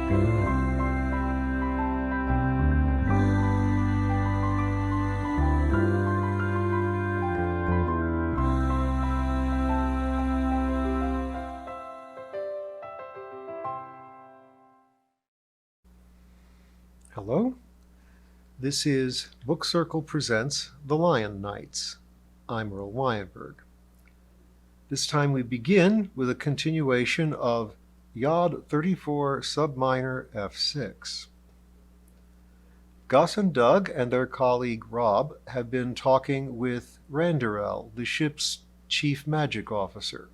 Hello, this is Book Circle Presents The Lion Knights. I'm Earl Wyanberg. This time we begin with a continuation of Yod 34 subminor F6. Gus and Doug and their colleague Rob have been talking with Randerel, the ship's chief magic officer,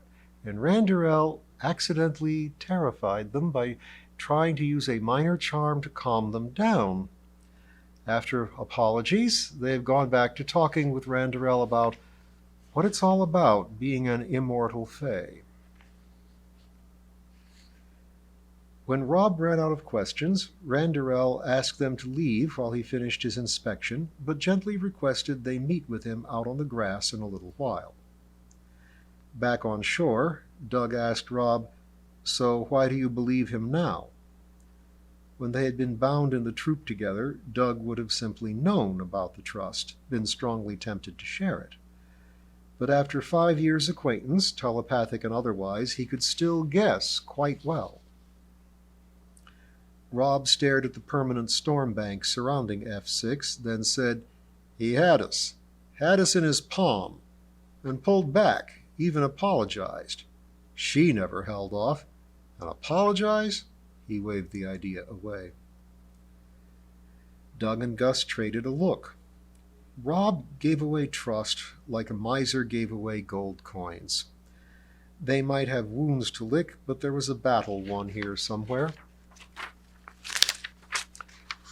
and Randerel accidentally terrified them by trying to use a minor charm to calm them down. After apologies, they have gone back to talking with Randerel about what it's all about being an immortal fae. When Rob ran out of questions, Randerel asked them to leave while he finished his inspection, but gently requested they meet with him out on the grass in a little while. Back on shore, Doug asked Rob, "So why do you believe him now?" When they had been bound in the troop together, Doug would have simply known about the trust, been strongly tempted to share it. But after 5 years' acquaintance, telepathic and otherwise, he could still guess quite well. Rob stared at the permanent storm bank surrounding F6, then said, "He had us in his palm, and pulled back, even apologized. She never held off. And apologize?" He waved the idea away. Doug and Gus traded a look. Rob gave away trust like a miser gave away gold coins. They might have wounds to lick, but there was a battle won here somewhere.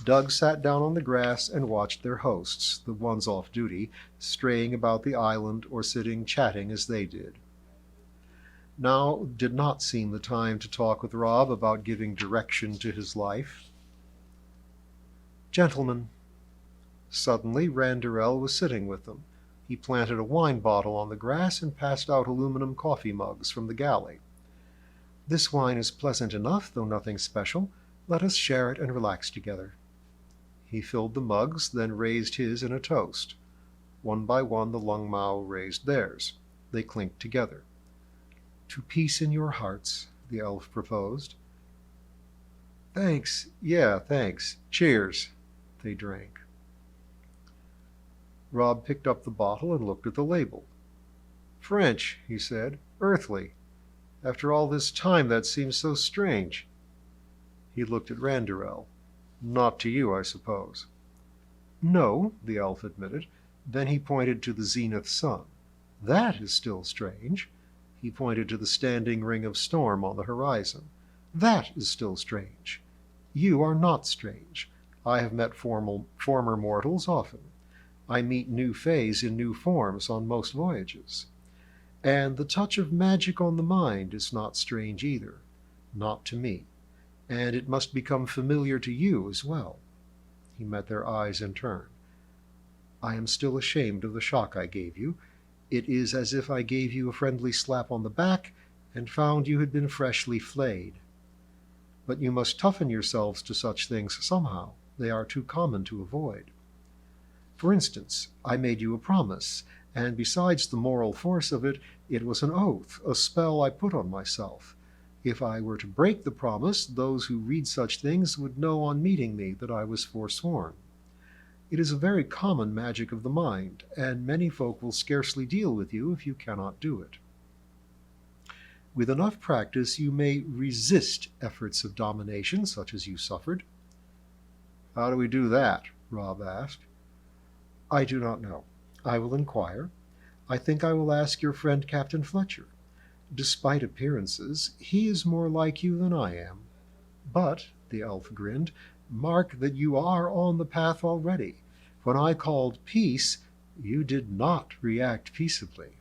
Doug sat down on the grass and watched their hosts, the ones off duty, straying about the island or sitting chatting as they did. Now did not seem the time to talk with Rob about giving direction to his life. "Gentlemen." Suddenly Randerel was sitting with them. He planted a wine bottle on the grass and passed out aluminum coffee mugs from the galley. "This wine is pleasant enough, though nothing special. Let us share it and relax together." He filled the mugs, then raised his in a toast. One by one the Lungmao raised theirs. They clinked together. "To peace in your hearts," the elf proposed. "Thanks. Yeah, thanks. Cheers." They drank. Rob picked up the bottle and looked at the label. "French," he said. "Earthly. After all this time, that seems so strange." He looked at Randerel. "Not to you, I suppose." "No," the elf admitted. Then he pointed to the zenith sun. "That is still strange." He pointed to the standing ring of storm on the horizon. "That is still strange. You are not strange. I have met former mortals often. I meet new fays in new forms on most voyages. And the touch of magic on the mind is not strange either. Not to me. And it must become familiar to you as well." He met their eyes in turn. "I am still ashamed of the shock I gave you. It is as if I gave you a friendly slap on the back and found you had been freshly flayed. But you must toughen yourselves to such things somehow. They are too common to avoid. For instance, I made you a promise, and besides the moral force of it, it was an oath, a spell I put on myself. If I were to break the promise, those who read such things would know on meeting me that I was forsworn. It is a very common magic of the mind, and many folk will scarcely deal with you if you cannot do it. With enough practice, you may resist efforts of domination such as you suffered." "How do we do that?" Rob asked. "I do not know. I will inquire. I think I will ask your friend Captain Fletcher. Despite appearances, he is more like you than I am. But," the elf grinned, "mark that you are on the path already. When I called peace, you did not react peaceably."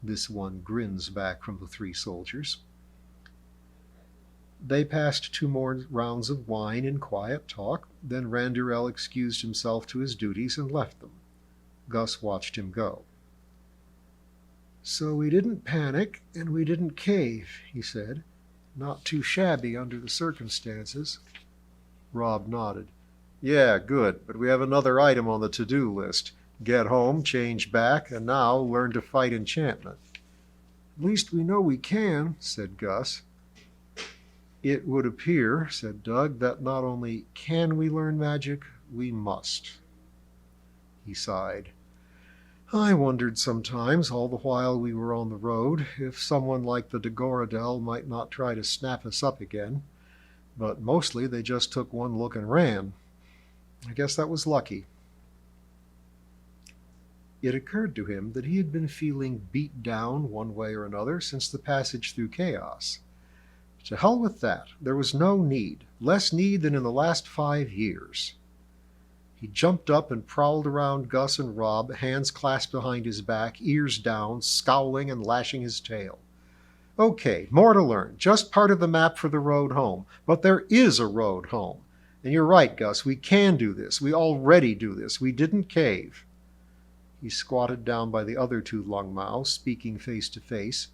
This one grins back from the 3 soldiers. They passed 2 more rounds of wine in quiet talk. Then Randerel excused himself to his duties and left them. Gus watched him go. "So we didn't panic, and we didn't cave," he said. Not too shabby under the circumstances. Rob nodded. Yeah, good, but we have another item on the to-do list. Get home, change back, and now learn to fight enchantment. At least we know we can, said Gus. It would appear, said Doug, that not only can we learn magic, we must. He sighed. I wondered sometimes, all the while we were on the road, if someone like the de Gorodel might not try to snap us up again. But mostly they just took one look and ran. I guess that was lucky. It occurred to him that he had been feeling beat down one way or another since the passage through chaos. To hell with that. There was no need. Less need than in the last 5 years. He jumped up and prowled around Gus and Rob, hands clasped behind his back, ears down, scowling and lashing his tail. Okay, more to learn. Just part of the map for the road home. But there is a road home. And you're right, Gus. We can do this. We already do this. We didn't cave. He squatted down by the other two lungmouths, speaking face to face.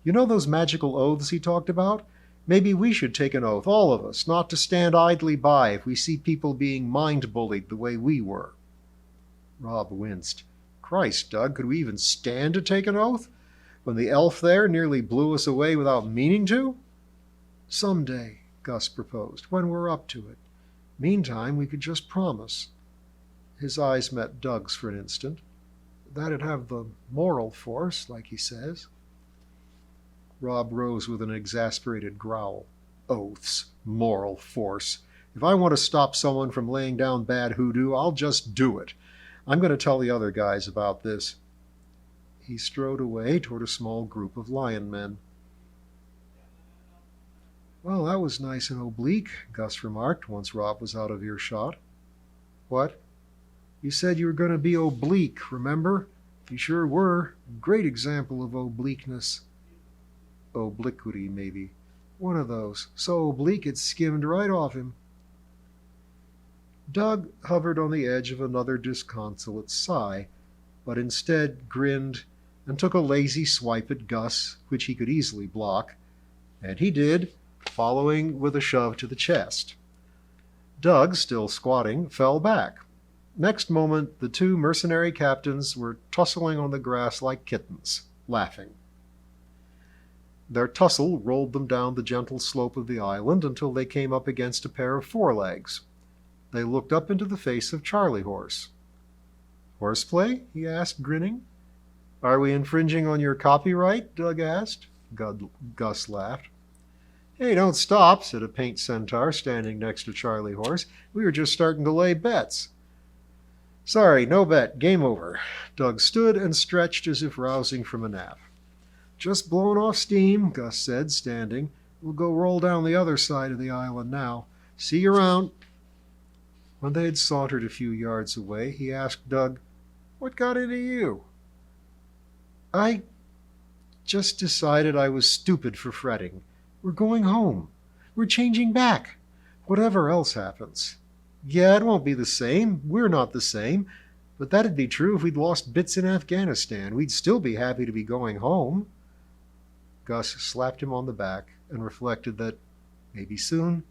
You know those magical oaths he talked about? Maybe we should take an oath, all of us, not to stand idly by if we see people being mind-bullied the way we were. Rob winced. Christ, Doug, could we even stand to take an oath? When the elf there nearly blew us away without meaning to? Someday, Gus proposed, when we're up to it. Meantime, we could just promise. His eyes met Doug's for an instant. That'd have the moral force, like he says. Rob rose with an exasperated growl. Oaths, moral force. If I want to stop someone from laying down bad hoodoo, I'll just do it. I'm going to tell the other guys about this. He strode away toward a small group of lion men. Well, that was nice and oblique, Gus remarked once Rob was out of earshot. What? You said you were going to be oblique, remember? You sure were. Great example of obliqueness. Obliquity, maybe. One of those. So oblique it skimmed right off him. Doug hovered on the edge of another disconsolate sigh, but instead grinned and took a lazy swipe at Gus, which he could easily block, and he did, following with a shove to the chest. Doug, still squatting, fell back. Next moment, the two mercenary captains were tussling on the grass like kittens, laughing. Their tussle rolled them down the gentle slope of the island until they came up against a pair of forelegs. They looked up into the face of Charlie Horse. Horseplay? He asked, grinning. Are we infringing on your copyright? Doug asked. Gus laughed. Hey, don't stop, said a paint centaur standing next to Charlie Horse. We were just starting to lay bets. Sorry, no bet. Game over. Doug stood and stretched as if rousing from a nap. Just blowing off steam, Gus said, standing. We'll go roll down the other side of the island now. See you around. When they had sauntered a few yards away, he asked Doug, What got into you? I just decided I was stupid for fretting. We're going home. We're changing back. Whatever else happens. Yeah, it won't be the same. We're not the same. But that'd be true if we'd lost bits in Afghanistan. We'd still be happy to be going home. Gus slapped him on the back and reflected that maybe soon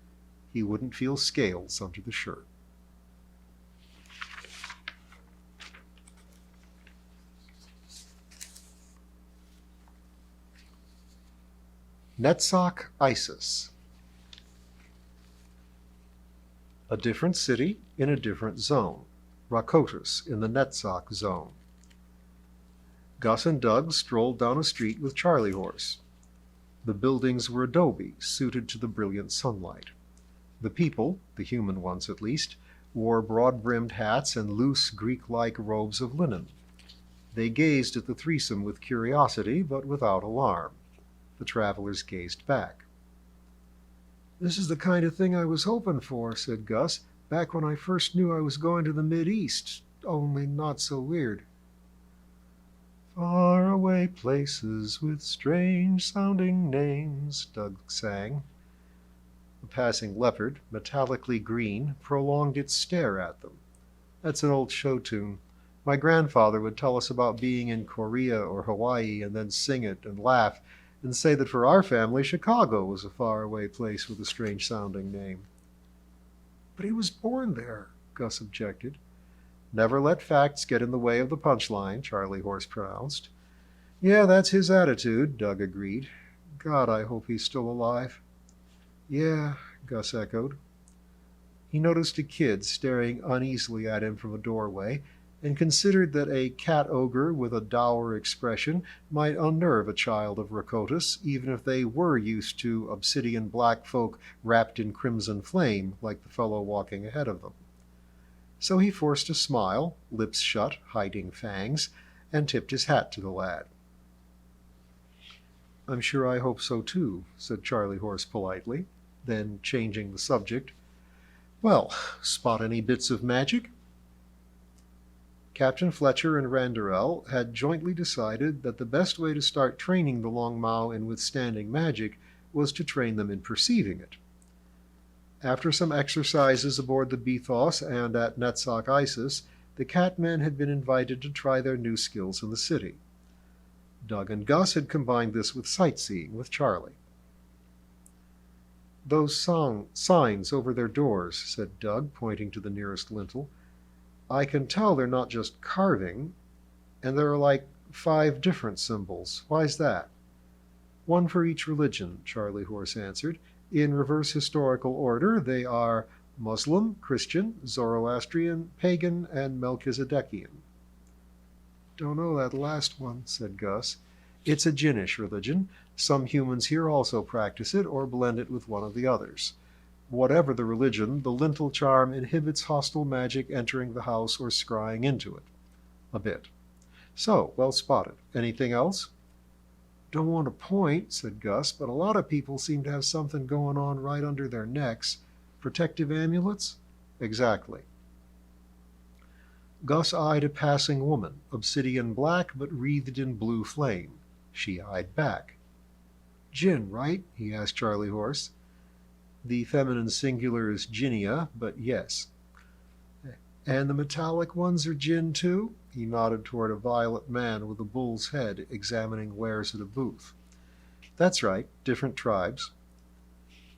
he wouldn't feel scales under the shirt. Netzach, Isis. A different city in a different zone. Rakotis in the Netzach zone. Gus and Doug strolled down a street with Charlie Horse. The buildings were adobe, suited to the brilliant sunlight. The people, the human ones at least, wore broad-brimmed hats and loose Greek-like robes of linen. They gazed at the threesome with curiosity, but without alarm. The travelers gazed back. This is the kind of thing I was hoping for, said Gus, back when I first knew I was going to the Mideast, only not so weird. Far away places with strange-sounding names, Doug sang. A passing leopard, metallically green, prolonged its stare at them. That's an old show tune. My grandfather would tell us about being in Korea or Hawaii and then sing it and laugh, and say that for our family Chicago was a faraway place with a strange-sounding name. But he was born there, Gus objected. Never let facts get in the way of the punchline, Charlie Horse pronounced. Yeah, that's his attitude, Doug agreed. God, I hope he's still alive. Yeah, Gus echoed. He noticed a kid staring uneasily at him from a doorway and considered that a cat ogre with a dour expression might unnerve a child of Rakotis, even if they were used to obsidian black folk wrapped in crimson flame like the fellow walking ahead of them. So he forced a smile, lips shut, hiding fangs, and tipped his hat to the lad. I'm sure I hope so too, said Charlie Horse politely, then changing the subject. Well, spot any bits of magic? Captain Fletcher and Randerel had jointly decided that the best way to start training the Longmao in withstanding magic was to train them in perceiving it. After some exercises aboard the Bethos and at Netzach Isis, the Catmen had been invited to try their new skills in the city. Doug and Gus had combined this with sightseeing with Charlie. Those signs over their doors, said Doug, pointing to the nearest lintel. I can tell they're not just carving, and there are like 5 different symbols. Why's that? One for each religion, Charlie Horse answered. In reverse historical order, they are Muslim, Christian, Zoroastrian, Pagan, and Melchizedekian. Don't know that last one, said Gus. It's a Jinnish religion. Some humans here also practice it or blend it with one of the others. Whatever the religion, the lintel charm inhibits hostile magic entering the house or scrying into it. A bit. So, well spotted. Anything else? Don't want to point, said Gus, but a lot of people seem to have something going on right under their necks. Protective amulets? Exactly. Gus eyed a passing woman, obsidian black but wreathed in blue flame. She eyed back. Jinn, right? He asked Charlie Horse. The feminine singular is Jinnia, but yes. And the metallic ones are Jinn too? He nodded toward a violet man with a bull's head examining wares at a booth. That's right, different tribes.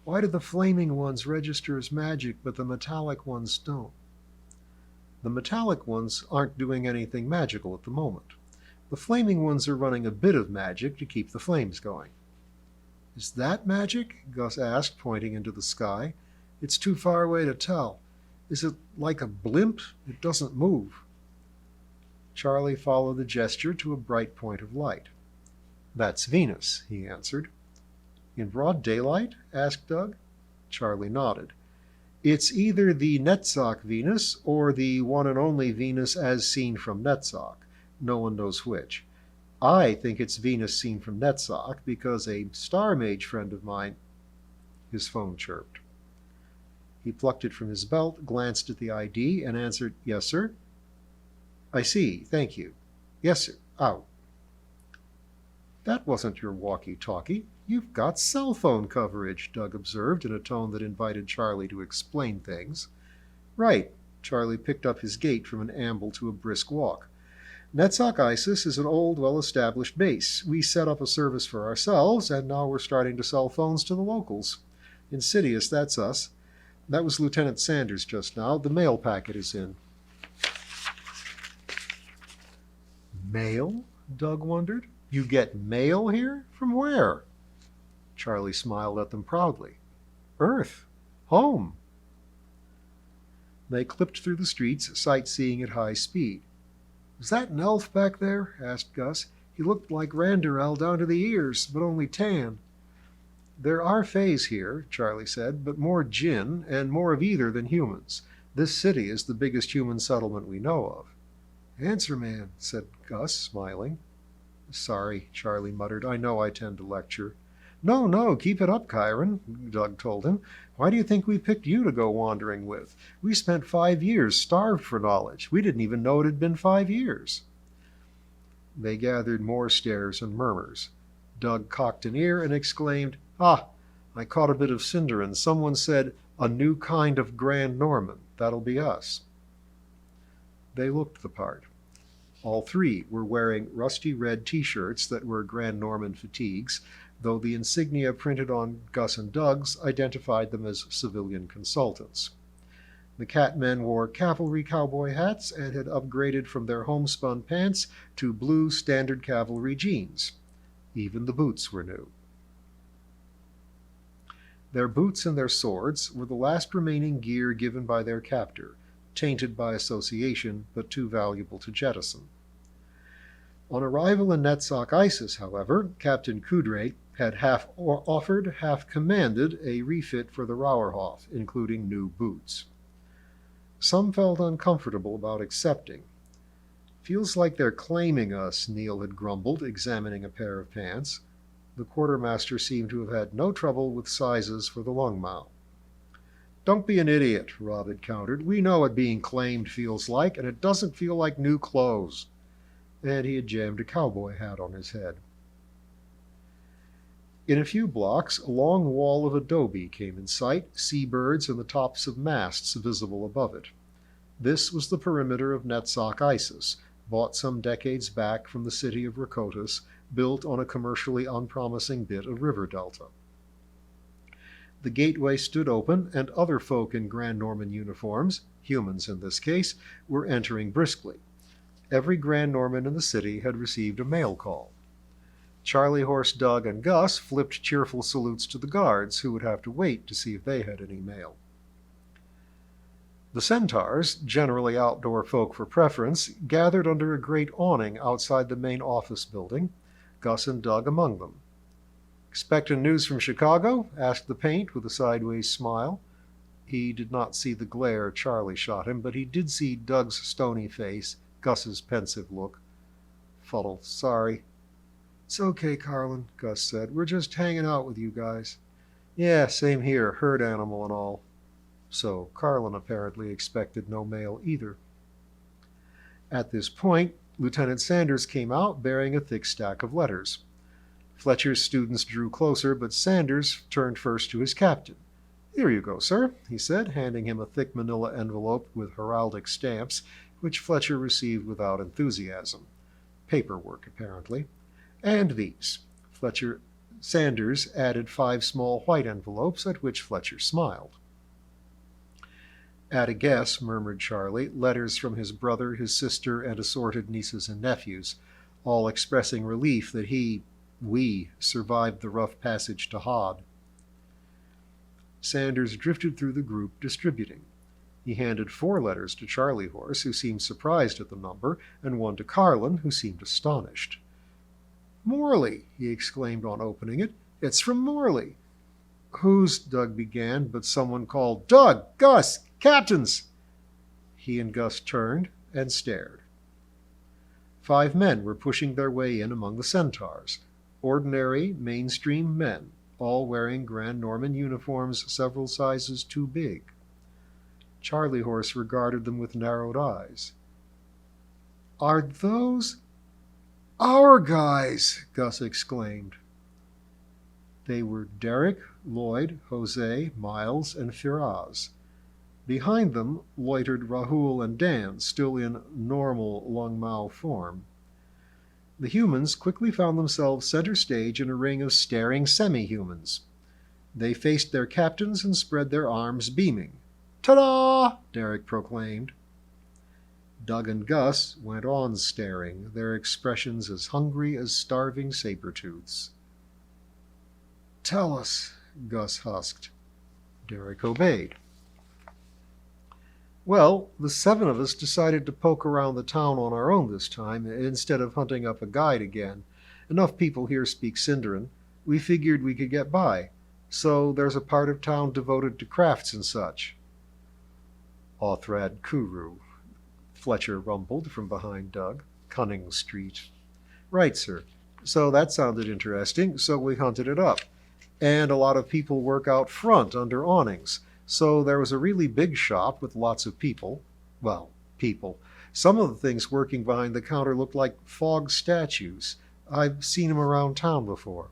Why do the flaming ones register as magic, but the metallic ones don't? The metallic ones aren't doing anything magical at the moment. The flaming ones are running a bit of magic to keep the flames going. Is that magic? Gus asked, pointing into the sky. It's too far away to tell. Is it like a blimp? It doesn't move. Charlie followed the gesture to a bright point of light. That's Venus, he answered. In broad daylight? Asked Doug. Charlie nodded. It's either the Netzach Venus or the one and only Venus as seen from Netzach. No one knows which. I think it's Venus seen from Netzach because a star mage friend of mine... His phone chirped. He plucked it from his belt, glanced at the ID, and answered, Yes, sir. I see, thank you. Yes, sir. Out. That wasn't your walkie-talkie. You've got cell phone coverage, Doug observed in a tone that invited Charlie to explain things. Right. Charlie picked up his gait from an amble to a brisk walk. Netzach Isis is an old, well-established base. We set up a service for ourselves, and now we're starting to sell phones to the locals. Insidious, that's us. That was Lieutenant Sanders just now. The mail packet is in. Mail? Doug wondered. You get mail here? From where? Charlie smiled at them proudly. Earth. Home. They clipped through the streets, sightseeing at high speed. Was that an elf back there? Asked Gus. He looked like Randerel down to the ears, but only tan. There are fays here, Charlie said, but more jinn, and more of either than humans. This city is the biggest human settlement we know of. Answer man, said Gus, smiling. Sorry, Charlie muttered. I know I tend to lecture. No, keep it up, Chiron, Doug told him. Why do you think we picked you to go wandering with? We spent 5 years starved for knowledge. We didn't even know it had been 5 years. They gathered more stares and murmurs. Doug cocked an ear and exclaimed, Ah, I caught a bit of Sindarin. Someone said, a new kind of Grand Norman. That'll be us. They looked the part. All 3 were wearing rusty red T-shirts that were Grand Norman fatigues, though the insignia printed on Gus and Doug's identified them as civilian consultants. The Catmen wore cavalry cowboy hats and had upgraded from their homespun pants to blue standard cavalry jeans. Even the boots were new. Their boots and their swords were the last remaining gear given by their captor, tainted by association but too valuable to jettison. On arrival in Netzach ISIS, however, Captain Kudray had half offered, half commanded a refit for the Rauerhof, including new boots. Some felt uncomfortable about accepting. "Feels like they're claiming us," Neil had grumbled, examining a pair of pants. The quartermaster seemed to have had no trouble with sizes for the Lungmao. "Don't be an idiot," Rob had countered. "We know what being claimed feels like, and it doesn't feel like new clothes." And he had jammed a cowboy hat on his head. In a few blocks, a long wall of adobe came in sight, seabirds and the tops of masts visible above it. This was the perimeter of Netzach ISIS, bought some decades back from the city of Rakotis, built on a commercially unpromising bit of river delta. The gateway stood open, and other folk in Grand Norman uniforms, humans in this case, were entering briskly. Every Grand Norman in the city had received a mail call. Charlie Horse, Doug, and Gus flipped cheerful salutes to the guards, who would have to wait to see if they had any mail. The centaurs, generally outdoor folk for preference, gathered under a great awning outside the main office building, Gus and Doug among them. "Expecting news from Chicago?" asked the Paint with a sideways smile. He did not see the glare Charlie shot him, but he did see Doug's stony face, Gus's pensive look. "Fuddle, sorry." "It's okay, Carlin," Gus said. "We're just hanging out with you guys." "Yeah, same here, herd animal and all." So Carlin apparently expected no mail either. At this point, Lieutenant Sanders came out bearing a thick stack of letters. Fletcher's students drew closer, but Sanders turned first to his captain. "Here you go, sir," he said, handing him a thick manila envelope with heraldic stamps, which Fletcher received without enthusiasm. Paperwork, apparently. "And these." Sanders added 5 small white envelopes, at which Fletcher smiled. "At a guess," murmured Charlie, letters from his brother, his sister, and assorted nieces and nephews, all expressing relief that we survived the rough passage to Hod. Sanders drifted through the group, distributing. He handed 4 letters to Charlie Horse, who seemed surprised at the number, and 1 to Carlin, who seemed astonished. "Morley!" he exclaimed on opening it. "It's from Morley." "Who's—" Doug began, but someone called, "Doug! Gus! Captains!" He and Gus turned and stared. 5 men were pushing their way in among the centaurs. Ordinary, mainstream men, all wearing Grand Norman uniforms several sizes too big. Charlie Horse regarded them with narrowed eyes. "Are those—" "Our guys!" Gus exclaimed. They were Derek, Lloyd, Jose, Miles, and Firaz. Behind them loitered Rahul and Dan, still in normal Lungmao form. The humans quickly found themselves center stage in a ring of staring semi-humans. They faced their captains and spread their arms, beaming. "Ta-da!" Derek proclaimed. Doug and Gus went on staring, their expressions as hungry as starving saber-tooths. "Tell us," Gus husked. Derek obeyed. "Well, the 7 of us decided to poke around the town on our own this time, instead of hunting up a guide again. Enough people here speak Sindarin. We figured we could get by. So there's a part of town devoted to crafts and such." "Othrad Kuru," Fletcher rumbled from behind Doug. "Cunning Street." "Right, sir. So that sounded interesting, so we hunted it up. And a lot of people work out front under awnings. So there was a really big shop with lots of people. Well, people. Some of the things working behind the counter looked like fog statues. I've seen them around town before."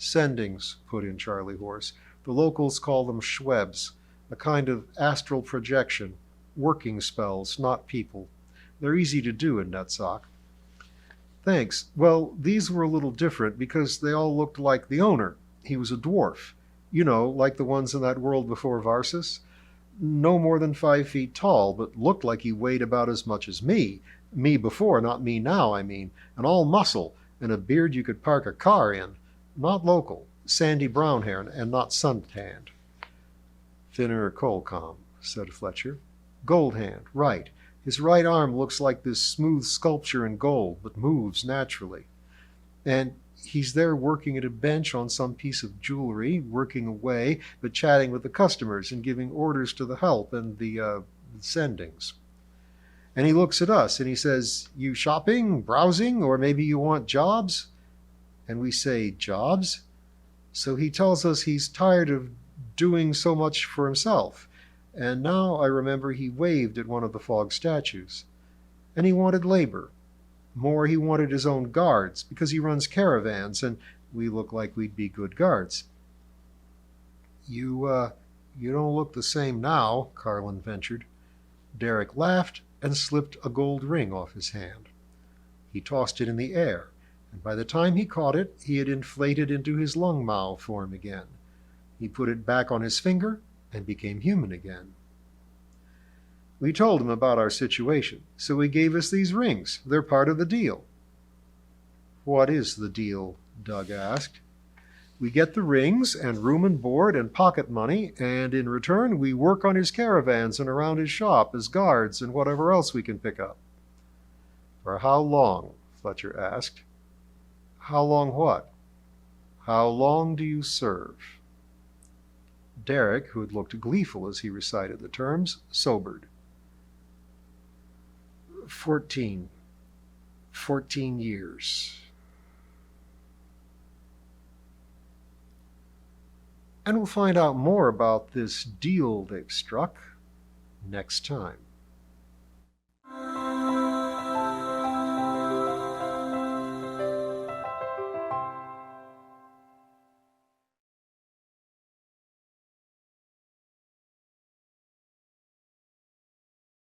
"Sendings," put in Charlie Horse. "The locals call them Schwebs, a kind of astral projection. Working spells, not people. They're easy to do in Netzach." Thanks. Well, these were a little different because they all looked like the owner. He was a dwarf. You know, like the ones in that world before Varsus. No more than 5 feet tall, but looked like he weighed about as much as me. Me before, not me now, I mean. And all muscle, and a beard you could park a car in. Not local. Sandy brown hair, and not suntanned. Thinner Colcom, said Fletcher. Gold hand, right. His right arm looks like this smooth sculpture in gold, but moves naturally. And he's there working at a bench on some piece of jewelry, working away, but chatting with the customers and giving orders to the help and the sendings. And he looks at us and he says, "You shopping, browsing, or maybe you want jobs?" And we say, "Jobs?" So he tells us he's tired of doing so much for himself. And now I remember he waved at one of the fog statues. And he wanted labor. More, he wanted his own guards, because he runs caravans, and we look like we'd be good guards. You don't look the same now, Carlin ventured. Derek laughed and slipped a gold ring off his hand. He tossed it in the air, and by the time he caught it, he had inflated into his lung-mao form again. He put it back on his finger and became human again. We told him about our situation, so he gave us these rings. They're part of the deal. What is the deal? Doug asked. We get the rings and room and board and pocket money, and in return we work on his caravans and around his shop as guards and whatever else we can pick up. For how long? Fletcher asked. How long what? How long do you serve? Derek, who had looked gleeful as he recited the terms, sobered. 14 years. And we'll find out more about this deal they've struck next time.